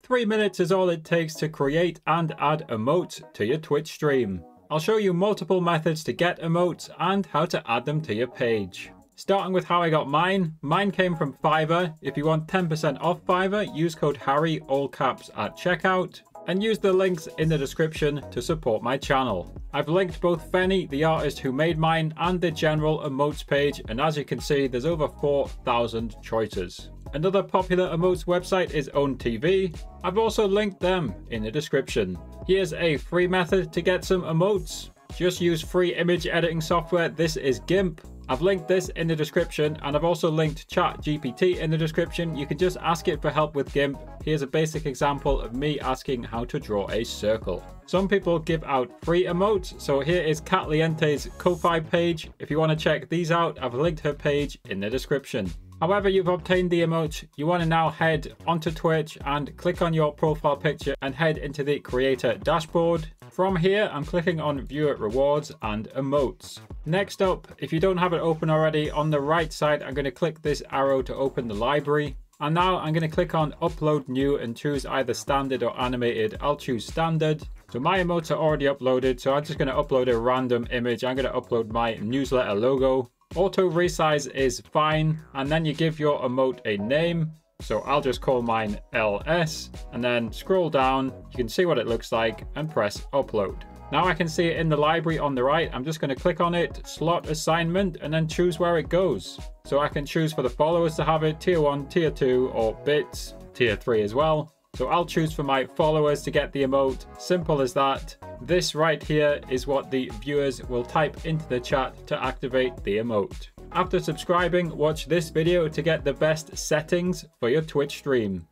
3 minutes is all it takes to create and add emotes to your Twitch stream. I'll show you multiple methods to get emotes and how to add them to your page. Starting with how I got mine. Mine came from Fiverr. If you want 10% off Fiverr, use code Harry, all caps, at checkout, and use the links in the description to support my channel. I've linked both Fenny, the artist who made mine, and the general emotes page, and as you can see, there's over 4,000 choices. Another popular emotes website is OwnTV. I've also linked them in the description. Here's a free method to get some emotes. Just use free image editing software. This is GIMP. I've linked this in the description, and I've also linked ChatGPT in the description. You can just ask it for help with GIMP. Here's a basic example of me asking how to draw a circle. Some people give out free emotes, so here is Catliente's Ko-Fi page. If you want to check these out, I've linked her page in the description. However you've obtained the emote, you want to now head onto Twitch and click on your profile picture and head into the creator dashboard. From here, I'm clicking on viewer rewards and emotes. Next up, if you don't have it open already, on the right side, I'm going to click this arrow to open the library. And now I'm going to click on upload new and choose either standard or animated. I'll choose standard. So my emotes are already uploaded, so I'm just going to upload a random image. I'm going to upload my newsletter logo. Auto resize is fine, and then you give your emote a name. So I'll just call mine LS, and then scroll down, you can see what it looks like, and press upload. Now I can see it in the library on the right. I'm just going to click on it, slot assignment, and then choose where it goes. So I can choose for the followers to have it, tier 1, tier 2, or bits, tier 3 as well. So I'll choose for my followers to get the emote. Simple as that. This right here is what the viewers will type into the chat to activate the emote. After subscribing, watch this video to get the best settings for your Twitch stream.